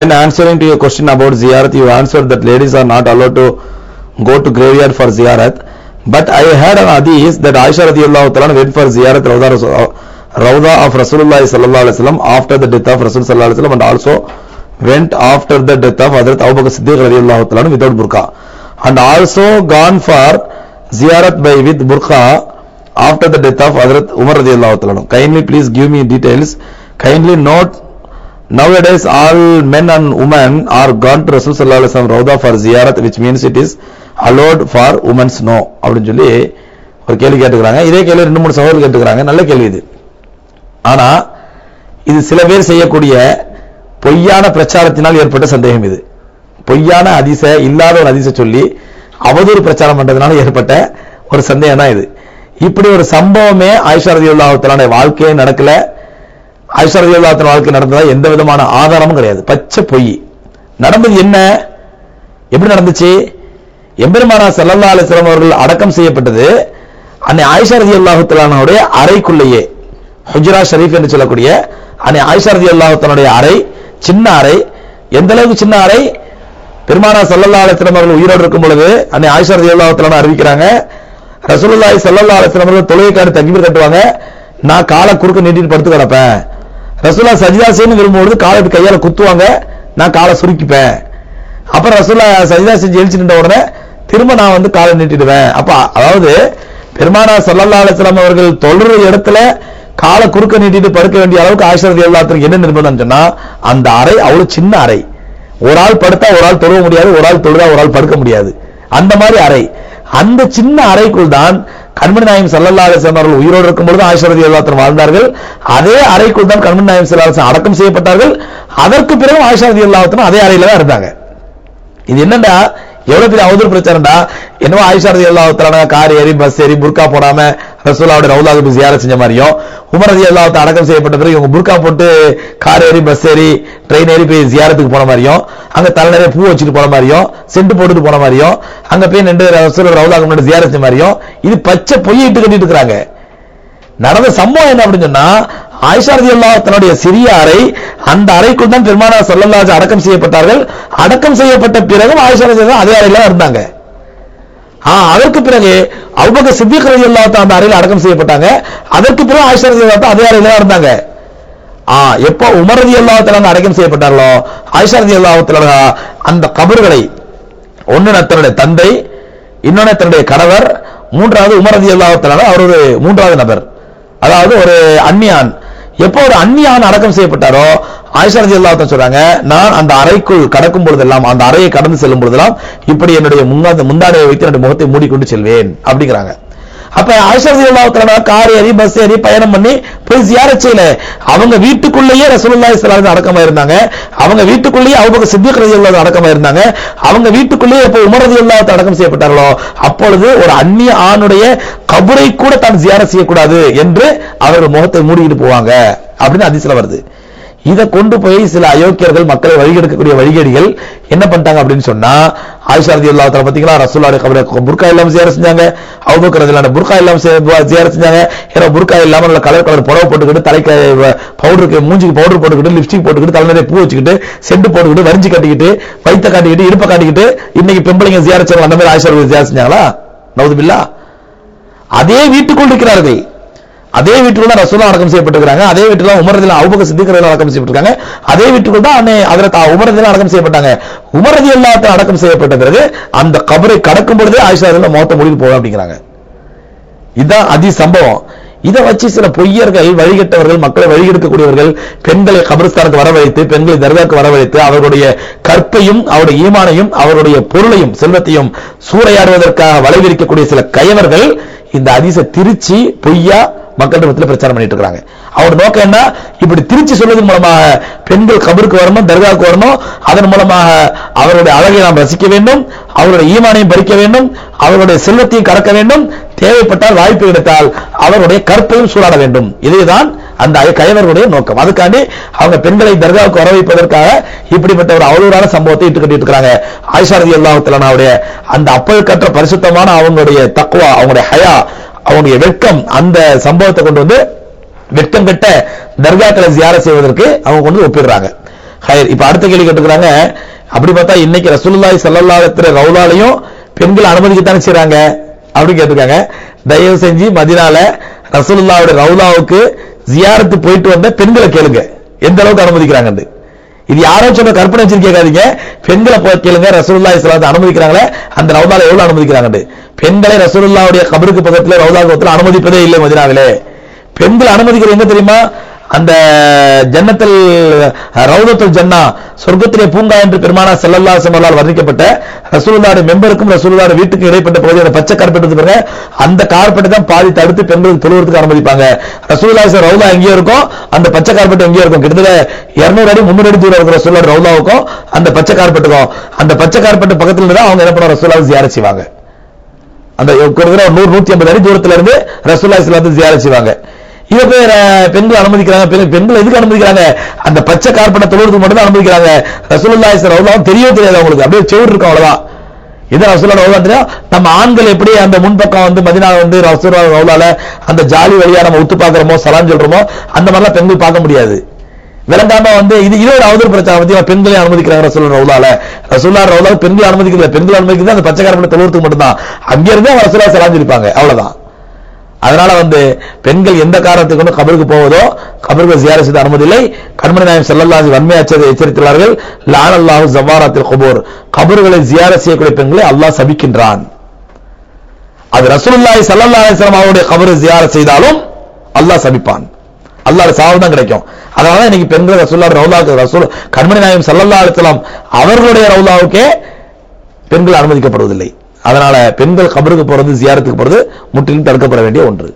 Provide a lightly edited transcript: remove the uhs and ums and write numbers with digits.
In answering to your question about ziyarat, you answered that ladies are not allowed to go to graveyard for ziyarat. But I heard an hadith that Aisha radiyallahu ta'ala went for ziyarat Rawda of Rasulullah sallallahu alaihi wasallam after the death of Rasul sallallahu alaihi wasallam, and also went after the death of Hazrat Abu Bakr Siddiq radiyallahu ta'ala without burqa, and also gone for ziyarat with burqa after the death of Hazrat Umar radiyallahu ta'ala. Kindly please give me details. Kindly note, nowadays all men and women are gone to Rasul sallallahu alaihi wasallam Rawda for ziyarat, which means it is allowed for women's no அப்படின்னு சொல்லி ஒரு கேள்வி கேட்டுக்கிறாங்க. இதே கேள்வி 2-3 சகோதரர்கள் கேட்டுக்கிறாங்க. நல்ல கேள்வி இது. ஆனா இது சில பேர் செய்யக்கூடிய பொய்யான பிரச்சாரத்தினால் ஏற்பட்ட சந்தேகம். இது பொய்யான ஹதீஸ, இல்லாத ஒரு ஹதீஸ சொல்லி அவதூறு பிரச்சாரம் பண்றதுனால ஏற்பட்ட ஒரு சந்தேகம் தான் இது. இப்படி ஒரு சம்பவமே ஆயிஷா ரலியல்லாஹு தஆலா வாழ்க்கையே நடக்கல. ஆயிஷா ரலியல்லாஹு தஆலா வாழ்க்கை நடந்ததா எந்த விதமான ஆதாரமும் கிடையாது. பச்சை பொய். நடந்தது என்ன? எப்படி நடந்துச்சு? எம்பெருமானார் ஸல்லல்லாஹு அலைஹி வஸல்லம் அவர்கள் அடக்கம் செய்யப்பட்டது அன்னை ஆயிஷா ரலியல்லாஹு தஆலாவுடைய அறைக்குள்ளேயே, ஹுஜ்ரா ஷரீஃப் என்று சொல்லக்கூடிய அன்னை ஆயிஷா ரலியல்லாஹு தஆலாவுடைய அறை, சின்ன அறை. எந்த அளவுக்கு சின்ன அறை? பெருமானார் ஸல்லல்லாஹு அலைஹி வஸல்லம் அவர்கள் உயிரோடு இருக்கும் பொழுது அன்னை ஆயிஷா ரலியல்லாஹு தஆலா அறிவிக்கிறாங்க, ரசூலுல்லாஹி ஸல்லல்லாஹு அலைஹி வஸல்லம் அவர்கள் தொழுகைக்காக தக்பீர் கட்டுவாங்க, நான் காலை குறுக்க நீட்டிட்டு படுத்து கிடப்பேன். ரசூலுல்லாஹ் சஜ்தா செய்யணும் விரும்பும்போது காலை கையால குத்துவாங்க, நான் காலை சுருக்கிப்பேன். அப்புறம் ரசூலுல்லாஹ் சஜ்தா செஞ்சு எழுச்சி நின்ற உடனே திரும்ப நான் காலை நீட்டிடுவேன். அப்ப அதாவது பெருமானார் ஸல்லல்லாஹு அலைஹி வஸல்லம் அவர்கள் தொழுற இடத்துல காலை குறுக்க நீட்டிட்டு படுக்க வேண்டிய அளவுக்கு ஆயிஷா ரலியல்லாஹு அன்ஹா என்ன நிர்பந்தம் சொன்னா, அந்த அறை அவ்வளவு சின்ன அறை. ஒரு ஆள் படுத்தா ஒரு ஆள் தொழுவ முடியாது, ஒரு ஆள் தொழுதா ஒரு ஆள் படுக்க முடியாது. அந்த மாதிரி அறை. அந்த சின்ன அறைக்குள் தான் கண்மணி நாயகம் ஸல்லல்லாஹு அலைஹி வஸல்லம் அவர்கள் உயிரோடு இருக்கும் பொழுது ஆயிஷா ரலியல்லாஹு அன்ஹா வாழ்ந்தார்கள். அதே அறைக்குள் தான் கண்மணி நாயகம் ஸல்லல்லாஹு அலைஹி வஸல்லம் அடக்கம் செய்யப்பட்டார்கள். அதற்கு பிறகு ஆயிஷா ரலியல்லாஹு அன்ஹா அதே அறையில தான் இருந்தாங்க. இது என்னடா, எவ்வளவு பெரிய அவதூறு பிரச்சாரம்டா. என்னவோ ஆயிஷா ரலியல்லாஹு தஆலா கார் ஏறி பஸ் ஏறி புர்கா போடாம ரசூலுல்லாஹ்வுடைய ரவுலாவுக்கு போய் ஜியாரத் செஞ்ச மாதிரியும், உமர் ரலியல்லாஹு தஆலா அடக்கம் செய்யப்பட்ட பிறகு இவங்க புர்கா போட்டு கார் ஏறி பஸ் ஏறி ட்ரெயின் ஏறி போய் ஜியாரத்துக்கு போன மாதிரியும், அங்க தலை நிறைய பூ வச்சுட்டு போன மாதிரியும், சென்ட் போட்டுட்டு போன மாதிரியும், அங்க போய் நின்று ரசூலுல்லாஹ் ரவுலாவுக்கு முன்னாடி ஜியாரத் செஞ்ச மாதிரியும், இது பச்சை பொய்யிட்டு கட்டிட்டு இருக்காங்க. நடந்த சம்பவம் என்ன அப்படின்னு சொன்னா, ஆயிஷா ரலியல்லாஹு தன்னுடைய சிறிய அறை, அந்த அறைக்குள் தான் பெருமானார் ஸல்லல்லாஹு அலைஹி அடக்கம் செய்யப்பட்டார்கள். அடக்கம் செய்யப்பட்ட பிறகு ஆயிஷா ரலியல்லாஹு அதே அறையில இருந்தாங்க. அதற்கு பிறகு அபூபக்கர் சித்திக் ரலியல்லாஹு தஆலா அந்த அறையில அடக்கம் செய்யப்பட்டாங்க. அதற்கு பிறகு ஆயிஷா ரலியல்லாஹு அதே அறையில இருந்தாங்க. எப்போ உமர் ரலியல்லாஹு தஆலா அடக்கம் செய்யப்பட்டார்களோ, ஆயிஷா ரலியல்லாஹு தஆலா அந்த கபர்களை ஒன்னு தன்னுடைய தந்தை, இன்னொன்னு தன்னுடைய கணவர், மூன்றாவது உமர் ரலியல்லாஹு தஆலா அவர் ஒரு மூன்றாவது நபர், அதாவது ஒரு அந்நியான். எப்போ ஒரு அந்நியான் அடக்கம் செய்யப்பட்டாரோ ஆயிஷா ரலியல்லாஹு தஆலா சொல்றாங்க, நான் அந்த அறைக்குள் கடக்கும் பொழுதெல்லாம், அந்த அறையை கடந்து செல்லும் பொழுதெல்லாம் இப்படி என்னுடைய முந்தானையை வைத்து என்னுடைய முகத்தை மூடிக்கொண்டு செல்வேன் அப்படிங்கிறாங்க. அப்ப ஆயிஷா ரலியல்லாஹு தஆலா கார் ஏறி பஸ் ஏறி பயணம் பண்ணி போய் ஜியாரத் செய்யல. அவங்க வீட்டுக்குள்ளேயே ரசூலுல்லாஹி ஸல்லல்லாஹு அலைஹி அடக்கமா இருந்தாங்க. அவங்க வீட்டுக்குள்ளேயே அபூபக்கர் சித்திக் ரலியல்லாஹு அடக்கமா இருந்தாங்க. அவங்க வீட்டுக்குள்ளேயே எப்போ உமர் ரலியல்லாஹு அடக்கம் செய்யப்பட்டார்களோ அப்பொழுது ஒரு அந்நிய ஆணுடைய கபரை கூட தான் ஜியாரத் செய்யக்கூடாது என்று அவர்கள் முகத்தை மூடிட்டு போவாங்க அப்படின்னு ஹதீஸ்ல வருது. இதை கொண்டு போய் சில அயோக்கியர்கள், மக்களை வழிகெடுக்கக்கூடிய வழிகேடிகள் என்ன பண்ணிட்டாங்க அப்படின்னு சொன்னா, ஆயிஷா ரலியல்லாஹு தஆலா பாத்தீங்களா ரசூலுல்லாஹி கபரை புர்கா இல்லாம ஜியாரத் செஞ்சாங்க, அபூபக்கர் ரலியல்லாஹு புர்கா இல்லாம ஜியாரத் செஞ்சாங்க. ஏன்னா புர்கா இல்லாம நல்ல கலர் புடவை போட்டுக்கிட்டு, தலைக்கு பவுடருக்கு மூஞ்சிக்கு பவுடர் போட்டுக்கிட்டு, லிப்ஸ்டிக் போட்டுக்கிட்டு, தலை நிறைய பூ வச்சுக்கிட்டு, செண்டு போட்டுக்கிட்டு, வரிஞ்சு கட்டிக்கிட்டு, வயிற்ற காட்டிக்கிட்டு, இடுப்பை காட்டிக்கிட்டு இன்னைக்கு பெண்பிள்ளைங்க ஜியாரத் செய்வாங்க. அந்த மாதிரி ஆயிஷா ஜியாரத் செஞ்சாங்களா? நவுதுபில்லா. அதே வீட்டுக்குள் இருக்கிறார்கள். அதே வீட்டுக்குள்ள தான் ரசூலுல்லாஹ் அடக்கம் செய்யப்பட்டிருக்காங்க. அதே வீட்டுல உமர் ரலியல்லாஹு அபூபக்கர் சித்திக் ரலியல்லாஹு அடக்கம் செய்யப்பட்டிருக்காங்க. அதே வீட்டுக்குள்ள தான் ஹஜ்ரத் உமர் ரலியல்லாஹு அடக்கம் செய்யப்பட்டாங்க. உமர் ரலியல்லாஹு அடக்கம் செய்யப்பட்ட பிறகு அந்த கபரை கடக்கும் பொழுதே ஆயிஷா ரலியல்லாஹு முகத்தை மூடிட்டு போவாங்க அப்படிங்கிறாங்க. இதுதான் அதி சம்பவம். இதை வச்சு சில பொய்யர்கள், வழிகட்டவர்கள், மக்களை வழிகெடுக்கக்கூடியவர்கள் பெண்களை கபரிஸ்தானுக்கு வரவழைத்து, பெண்களை தர்காவுக்கு வரவழைத்து அவர்களுடைய கற்பையும் அவருடைய ஈமானையும் அவருடைய பொருளையும் செல்வத்தையும் சூறையாடுவதற்காக வளைவிரிக்கக்கூடிய சில கயவர்கள் இந்த ஹதீஸை திருச்சி பொய்யா மக்களிடத்தில் பிரச்சாரம் பண்ணிட்டு இருக்காங்க. அவரோட நோக்கம் என்ன? இப்படி திருச்சி சொல்வதன் மூலமாக பெண்கள் கபருக்கு வரணும், தர்காவுக்கு வரணும், அதன் மூலமாக அவருடைய அழகை நாம் ரசிக்க வேண்டும், அவருடைய ஈமானையும் பறிக்க வேண்டும், அவருடைய செல்வத்தையும் கடக்க வேண்டும், தேவைப்பட்டால் வாய்ப்பு கிடைத்தால் அவருடைய கற்பையும் சூறாட வேண்டும். இதுதான் அந்த கயவர்களுடைய நோக்கம். அதுக்காண்டி அவங்க பெண்களை தர்காவுக்கு வர வைப்பதற்காக இப்படிப்பட்ட ஒரு அவதூறான சம்பவத்தை இட்டு கட்டிட்டு இருக்காங்க. ஆயிஷா ரலியல்லாஹு தஆலாவுடைய அந்த அப்பழுக்கற்ற பரிசுத்தமான அவங்களுடைய தக்வா, அவங்களுடைய ஹயா, அவங்களுடைய வெட்கம், அந்த சம்பவத்தை கொண்டு வந்து வெட்கம் கட்ட தர்காக்களை ஜியாரத் செய்வதற்கு அவங்க கொண்டு ஒப்பிடுறாங்க. இப்ப அடுத்த கேள்வி கேட்டுக்கிறாங்க, அப்படி பார்த்தா இன்னைக்கு ரசூலுல்லாஹி ஸல்லல்லாஹு அலைஹி வஸல்லம் ரவுலாலையும் பெண்கள் அனுமதிக்கத்தானே செய்றாங்க அப்படின்னு கேட்டிருக்காங்க. தயவு செஞ்சு மதீனால ரசூலுல்லாஹ்வுடைய ரவுலாவுக்கு ஜியாரத்து போயிட்டு வந்த பெண்களை கேளுங்க எந்த அளவுக்கு அனுமதிக்கிறாங்க. இது யாரோ சொன்ன கற்பனை வச்சு கேட்காதீங்க, பெண்களை போய் கேளுங்க ரசூலுல்லாஹி ஸல்லல்லாஹு அலைஹி வஸல்லம் அனுமதிக்கிறாங்களே அந்த ரவுலால எவ்வளவு அனுமதிக்கிறாங்க. பெண்களை ரசூலுல்லாஹ்வுடைய கபருக்கு பக்கத்துல ரவுலாவுக்கு அனுமதிப்பதே இல்லை மதீனாவிலே. பெண்கள் அனுமதிக்கிறது எங்க தெரியுமா? அந்த ஜன்னத்துல் ரவுதத்துல் ஜன்னா சொர்க்கத்திலே பூங்கா என்று பெருமானார் ஸல்லல்லாஹு அலைஹி வஸல்லம் வர்ணிக்கப்பட்ட ரசூலுல்லாஹ்வுடைய மெம்பருக்கும் ரசூலுல்லாஹ்வுடைய வீட்டுக்கும் இடைப்பட்ட பகுதி அந்த பச்சை கார்பெட் பாருங்க, அந்த கார்பெட் தான் பாதி தடுத்து பெண்களுக்கு தொழுவதற்கு அனுமதிப்பாங்க. ரசூலுல்லாஹி ஸல்லல்லாஹு ரவுலா எங்கேயோ இருக்கும், அந்த பச்சை கார்பெட் எங்கேயோ இருக்கும். கிட்டத்தட்ட 200 அடி 300 அடி தூரம் இருக்கிற ரசூலுல்லாஹ் ரவுலாவுக்கும் அந்த பச்சை கார்பெட்டுக்கும், அந்த பச்சை கார்பெட் பக்கத்துல இருந்து அவங்க என்ன பண்ணுவாங்க, ரசூலுல்லாஹ் ஜியாரத் செய்வாங்க. அந்த 100-150 அடி தூரத்துல இருந்து ரசூலுல்லாஹி ஸல்லல்லாஹு அலைஹி வஸல்லம் ஜியாரத் செய்வாங்க. இவ பேர் பெண்கள் அனுமதிக்கிறாங்க. பெண்கள் எதுக்கு அனுமதிக்கிறாங்க? அந்த பச்சை கார்பெட்டை தொழுவதுக்கு மட்டும் தான் அனுமதிக்கிறாங்க. ரசூலுல்லாஹி ஸல்லல்லாஹு அலைஹி வஸல்லம் தெரியவே தெரியாது அவங்களுக்கு, அப்படியே செவுரு இருக்கும் அவ்வளவுதான். இதான் ரசூலுல்லாஹி ரவுலா தெரியும். நம்ம ஆண்கள் எப்படி அந்த முன்பக்கம் வந்து மதீனா வந்து ரசூலுல்லாஹி ரவுலால அந்த ஜாலி வழியா நம்ம உத்து பார்க்கறோமோ சலாம் சொல்றோமோ அந்த மாதிரிலாம் பெண்கள் பார்க்க முடியாது. விளங்காம வந்து இது ஒரு அவதூறு பிரச்சாரம் பத்தி பெண்களை அனுமதிக்கிறாங்க ரசூலுல்லாஹி ரவுலால. ரசூலுல்லாஹி ரவுலா பெண்கள் அனுமதிக்கல, பெண்கள் அனுமதிக்கிறது அந்த பச்சை கார்பெட்டை தொழுவதுக்கு மட்டும் தான். அங்க இருந்து ரசூலுல்லாஹி சலாம் சொல்லிப்பாங்க அவ்வளவுதான். அதனால வந்து பெண்கள் எந்த காரணத்துக்கு கொண்டு கபருக்கு போவதோ கபருக்கு ஜியாரத் செய்த அனுமதி இல்லை. கண்மணி நாயகம் ஸல்லல்லாஹு அலைஹி வஸல்லம் எச்சரித்துள்ளார்கள், லஅனல்லாஹு ஸவாராத்தில் குபூர், கபர்களை ஜியாரத் செய்யக்கூடிய பெண்களை அல்லாஹ் சபிக்கின்றான். அது ரசூலுல்லாஹி ஸல்லல்லாஹு அலைஹி வஸல்லம் அவருடைய கபரை ஜியாரத் செய்தாலும் அல்லாஹ் சபிப்பான், அல்லாஹ்வுடைய சாவு தான் கிடைக்கும். அதனால இன்னைக்கு பெண்கள் ரசூலுல்லாஹி ரவுலாவுக்கு ரசூல் கண்மணி நாயகம் ஸல்லல்லாஹு அலைஹி வஸல்லம் அவர்களுடைய ரவுலாவுக்கே பெண்கள் அனுமதிக்கப்படுவதில்லை. அதனால பெண்கள் கபருக்கு போறது ஜியாரத்துக்கு போறது முற்றிலும் தடுக்கப்பட வேண்டிய ஒன்று.